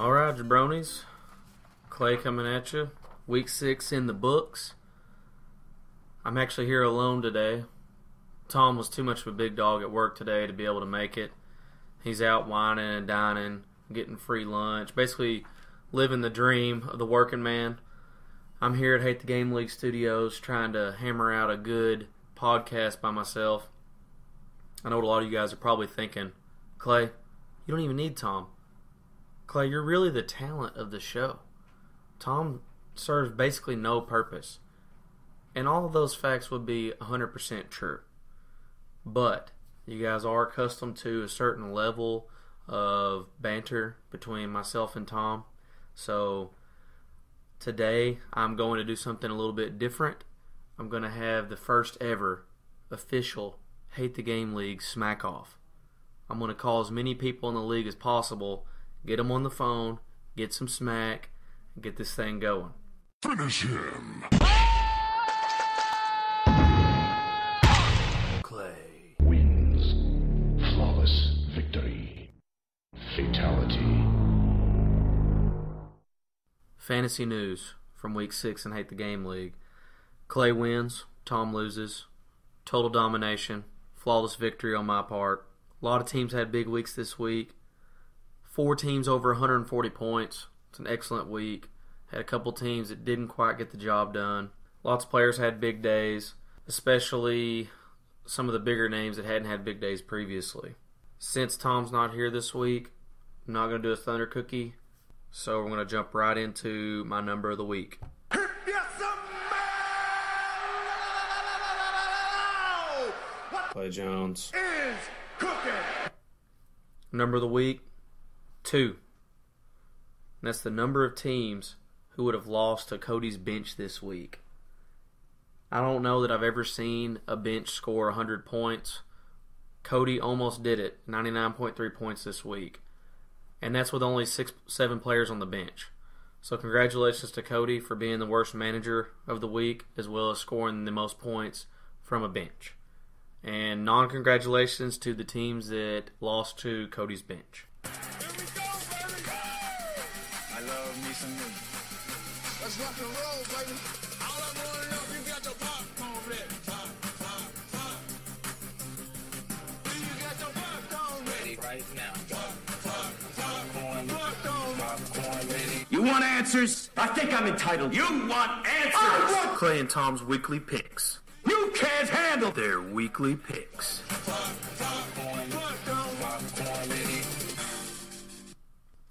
All right, jabronis. Clay coming at you. Week 6 in the books. I'm actually here alone today. Tom was too much of a big dog at work today to be able to make it. He's out whining and dining, getting free lunch, basically living the dream of the working man. I'm here at Hate the Game League Studios trying to hammer out a good podcast by myself. I know what a lot of you guys are probably thinking, Clay, you don't even need Tom. Clay, you're really the talent of the show. Tom serves basically no purpose. And all of those facts would be 100% true. But you guys are accustomed to a certain level of banter between myself and Tom. So today I'm going to do something a little bit different. I'm going to have the first ever official Hate the Game League Smack-off. I'm going to call as many people in the league as possible, get them on the phone, get some smack, and get this thing going. Finish him! Clay wins. Flawless victory. Fatality. Fantasy news from Week 6 in Hate the Game League. Clay wins, Tom loses. Total domination. Flawless victory on my part. A lot of teams had big weeks this week. 4 teams over 140 points. It's an excellent week. Had a couple teams that didn't quite get the job done. Lots of players had big days, especially some of the bigger names that hadn't had big days previously. Since Tom's not here this week, I'm not going to do a Thunder Cookie, so we're going to jump right into my number of the week. Clay Jones is cooking. Number of the week, 2. And that's the number of teams who would have lost to Cody's bench this week. I don't know that I've ever seen a bench score 100 points. Cody almost did it, 99.3 points this week. And that's with only 7 players on the bench. So congratulations to Cody for being the worst manager of the week, as well as scoring the most points from a bench. And non-congratulations to the teams that lost to Cody's bench. Here we go, baby. I love me some music. Let's rock and roll, baby. All I want to know if you got your popcorn ready. Pop. Do you got your popcorn ready right now? Popcorn ready. You want answers? I think I'm entitled. You want answers? Clay and Tom's weekly picks. You can't handle Their weekly picks.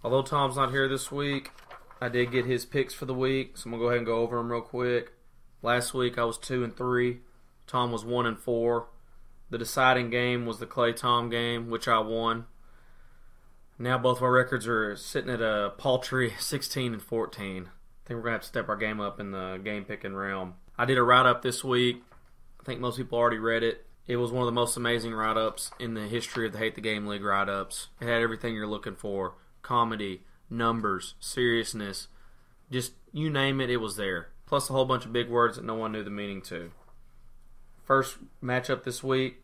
Although Tom's not here this week, I did get his picks for the week, so I'm going to go ahead and go over them real quick. Last week I was 2-3. Tom was 1-4. The deciding game was the Clay-Tom game, which I won. Now both of our records are sitting at a paltry 16-14. I think we're going to have to step our game up in the game picking realm. I did a write-up this week. I think most people already read it. It was one of the most amazing write-ups in the history of the Hate the Game League write-ups. It had everything you're looking for. Comedy, numbers, seriousness. Just, you name it, it was there. Plus a whole bunch of big words that no one knew the meaning to. First matchup this week,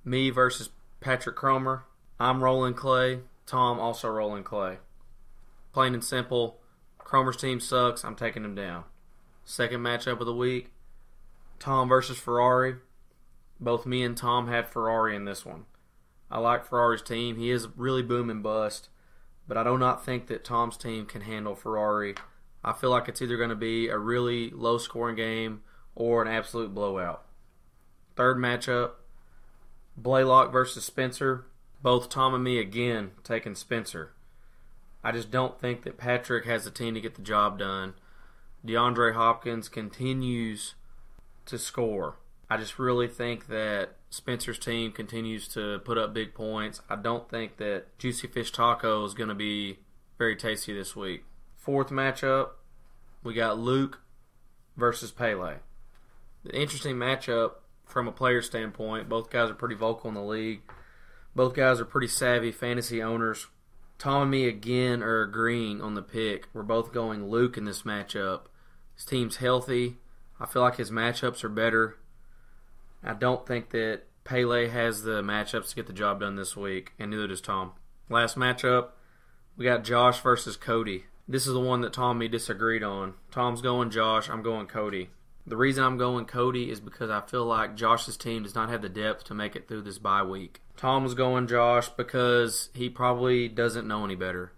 me versus Patrick Cromer. I'm rolling Clay. Tom also rolling Clay. Plain and simple, Cromer's team sucks. I'm taking him down. Second matchup of the week, Tom versus Ferrari. Both me and Tom had Ferrari in this one. I like Ferrari's team. He is really boom and bust, but I do not think that Tom's team can handle Ferrari. I feel like it's either going to be a really low-scoring game or an absolute blowout. Third matchup, Blaylock versus Spencer. Both Tom and me, again, taking Spencer. I just don't think that Patrick has the team to get the job done. DeAndre Hopkins continues to score. I just really think that Spencer's team continues to put up big points. I don't think that Juicy Fish Taco is going to be very tasty this week. Fourth matchup, we got Luke versus Pele. The interesting matchup from a player standpoint. Both guys are pretty vocal in the league. Both guys are pretty savvy fantasy owners. Tom and me again are agreeing on the pick. We're both going Luke in this matchup. His team's healthy. I feel like his matchups are better. I don't think that Pele has the matchups to get the job done this week, and neither does Tom. Last matchup, We got Josh versus Cody. This is the one that Tom and me disagreed on. Tom's going Josh, I'm going Cody. The reason I'm going Cody is because I feel like Josh's team does not have the depth to make it through this bye week. Tom was going Josh because he probably doesn't know any better.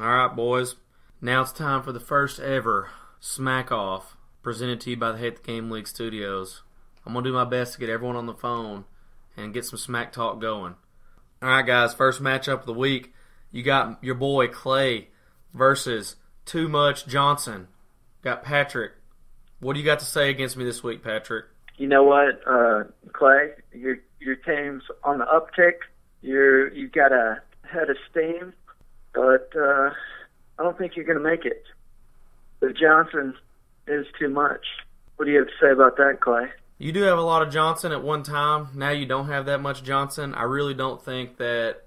Alright, boys. Now it's time for the first ever Smack-off presented to you by the Hate the Game League Studios. I'm going to do my best to get everyone on the phone and get some smack talk going. Alright, guys, first matchup of the week. You got your boy Clay versus Too Much Johnson. Got Patrick. What do you got to say against me this week, Patrick? You know what, Clay? Your team's on the uptick. You've got a head of steam, but I don't think you're going to make it. But Johnson is too much. What do you have to say about that, Clay? You do have a lot of Johnson at one time. Now you don't have that much Johnson. I really don't think that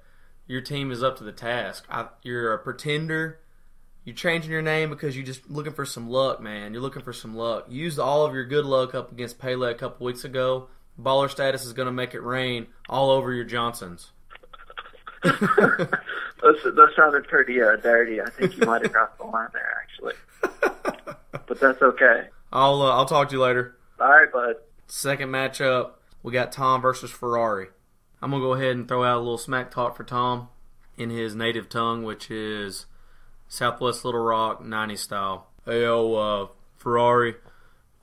your team is up to the task. You're a pretender. You're changing your name because you're just looking for some luck, man. You're looking for some luck. You used all of your good luck up against Pele a couple weeks ago. Baller status is going to make it rain all over your Johnsons. That sounded pretty dirty. I think you might have crossed the line there, actually. But that's okay. I'll talk to you later. All right, bud. Second matchup, we got Tom versus Ferrari. I'm going to go ahead and throw out a little smack talk for Tom in his native tongue, which is Southwest Little Rock, 90s style. Hey, Ferrari,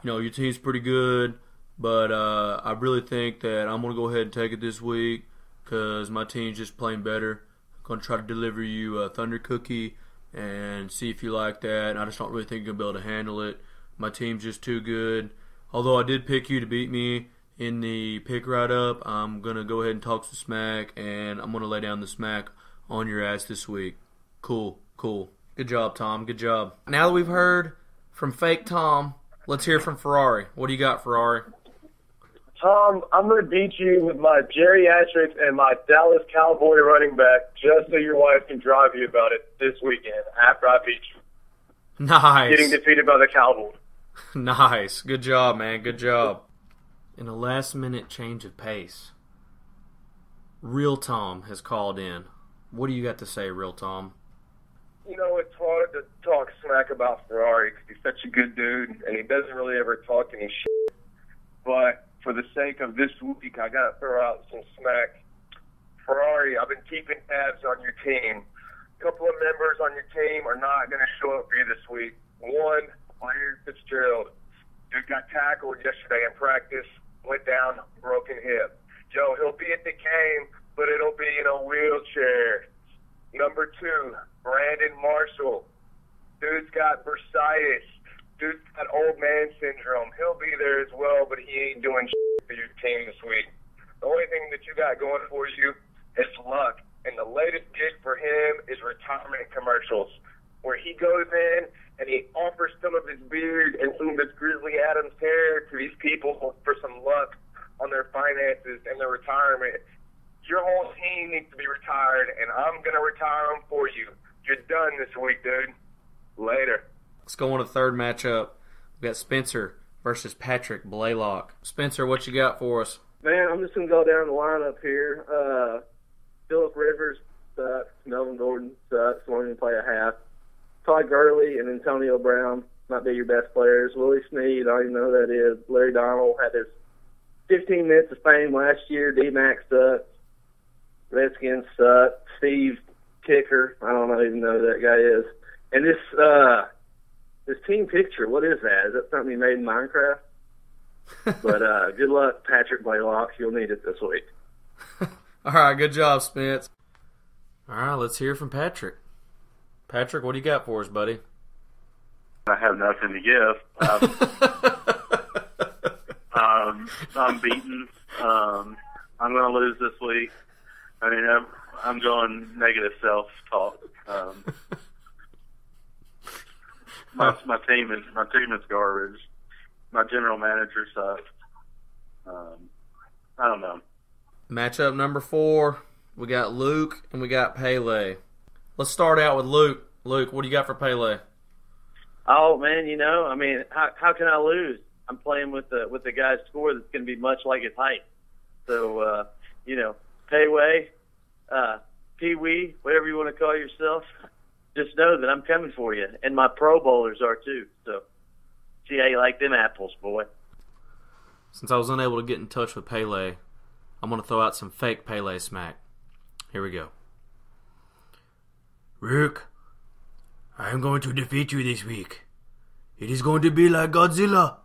your team's pretty good, but I really think that I'm going to go ahead and take it this week because my team's just playing better. I'm going to try to deliver you a Thunder Cookie and see if you like that. I just don't really think you're going to be able to handle it. My team's just too good. Although I did pick you to beat me in the pick write-up, I'm going to go ahead and talk some smack, and I'm going to lay down the smack on your ass this week. Cool. Good job, Tom. Good job. Now that we've heard from fake Tom, let's hear from Ferrari. What do you got, Ferrari? Tom, I'm going to beat you with my geriatrics and my Dallas Cowboy running back just so your wife can drive you about it this weekend after I beat you. Nice. Getting defeated by the Cowboys. Nice. Good job, man. Good job. In a last-minute change of pace, Real Tom has called in. What do you got to say, Real Tom? It's hard to talk smack about Ferrari because he's such a good dude, and he doesn't really ever talk any shit. But for the sake of this week, I got to throw out some smack. Ferrari, I've been keeping tabs on your team. A couple of members on your team are not going to show up for you this week. One, Larry Fitzgerald. Dude got tackled yesterday in practice, went down, broken hip. Joe, he'll be at the game, but it'll be in a wheelchair. Number two, Brandon Marshall. Dude's got bursitis. Dude's got old man syndrome. He'll be there as well, but he ain't doing shit for your team this week. The only thing that you got going for you is luck. And the latest gig for him is retirement commercials, where he goes in and he offers some of his beard and some of his Grizzly Adams hair to these people for some luck on their finances and their retirement. Your whole team needs to be retired, and I'm going to retire them for you. You're done this week, dude. Later. Let's go on to the third matchup. We got Spencer versus Patrick Blaylock. Spencer, what you got for us? Man, I'm just going to go down the lineup here. Phillip Rivers sucks. Melvin Gordon sucks. Won't even play a half. Todd Gurley and Antonio Brown might be your best players. Willie Snead, I don't even know who that is. Larry Donald had his 15 minutes of fame last year. D-Mac sucks. Redskins suck. Steve Kicker, I don't even know who that guy is. And this team picture, what is that? Is that something you made in Minecraft? But good luck, Patrick Blaylock. You'll need it this week. All right, good job, Spence. All right, let's hear from Patrick. Patrick, what do you got for us, buddy? I have nothing to give. I'm beaten. I'm going to lose this week. I mean, I'm going negative self-talk. My team is garbage. My general manager sucks. I don't know. Matchup number 4, we got Luke and we got Pele. Let's start out with Luke. Luke, what do you got for Pele? Oh man, I mean, how can I lose? I'm playing with the guy's score that's going to be much like his height. So Payway, Pee Wee, whatever you want to call yourself, just know that I'm coming for you, and my Pro Bowlers are too. So see how you like them apples, boy. Since I was unable to get in touch with Pele, I'm going to throw out some fake Pele smack. Here we go. Rick, I am going to defeat you this week. It is going to be like Godzilla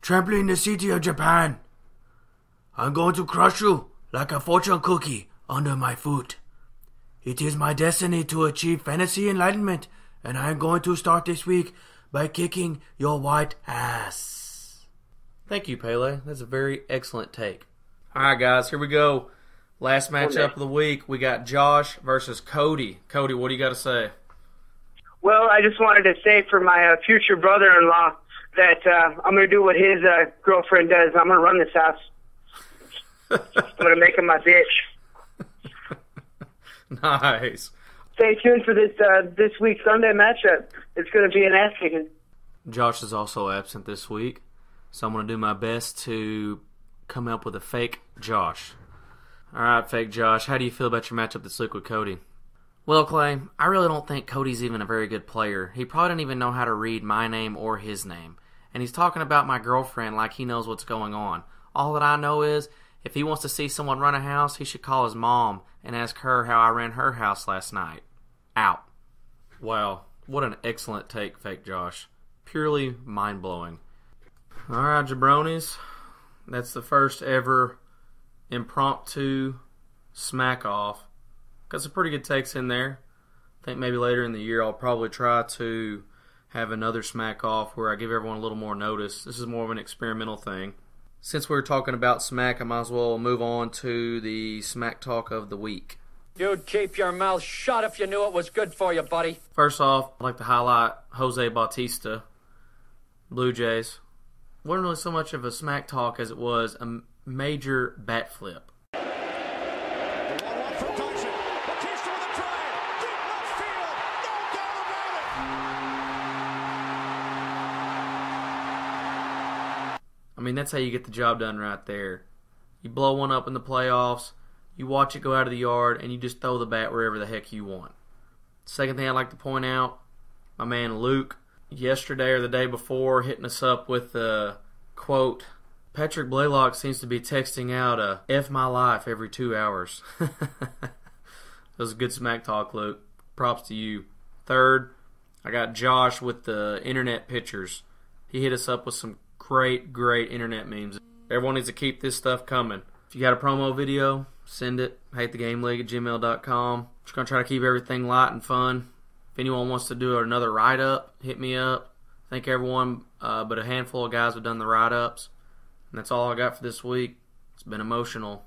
trampling the city of Japan. I'm going to crush you like a fortune cookie under my foot. It is my destiny to achieve fantasy enlightenment, and I am going to start this week by kicking your white ass. Thank you, Pele. That's a very excellent take. All right, guys, here we go. Last matchup of the week. We got Josh versus Cody. Cody, what do you got to say? Well, I just wanted to say for my future brother-in-law that I'm going to do what his girlfriend does. I'm going to run this house. I'm going to make him my bitch. Nice. Stay tuned for this week's Sunday matchup. It's going to be an ass kicking. Josh is also absent this week, so I'm going to do my best to come up with a fake Josh. All right, fake Josh, how do you feel about your matchup this week with Cody? Well, Clay, I really don't think Cody's even a very good player. He probably doesn't even know how to read my name or his name. And he's talking about my girlfriend like he knows what's going on. All that I know is, if he wants to see someone run a house, he should call his mom and ask her how I ran her house last night. Out. Wow, what an excellent take, fake Josh. Purely mind-blowing. All right, jabronis. That's the first ever impromptu smack-off. Got some pretty good takes in there. I think maybe later in the year I'll probably try to have another smack-off where I give everyone a little more notice. This is more of an experimental thing. Since we're talking about smack, I might as well move on to the smack talk of the week. You'd keep your mouth shut if you knew it was good for you, buddy. First off, I'd like to highlight Jose Bautista, Blue Jays. Wasn't really so much of a smack talk as it was a major bat flip. I mean, that's how you get the job done right there. You blow one up in the playoffs, you watch it go out of the yard, and you just throw the bat wherever the heck you want. Second thing I'd like to point out, my man Luke, yesterday or the day before, hitting us up with the quote, Patrick Blaylock seems to be texting out a F my life every 2 hours. That was a good smack talk, Luke. Props to you. Third, I got Josh with the internet pictures. He hit us up with some great internet memes. Everyone needs to keep this stuff coming. If you got a promo video, send it. hatethegameleague@gmail.com. Just going to try to keep everything light and fun. If anyone wants to do another write-up, hit me up. I think everyone but a handful of guys have done the write-ups. And that's all I got for this week. It's been emotional.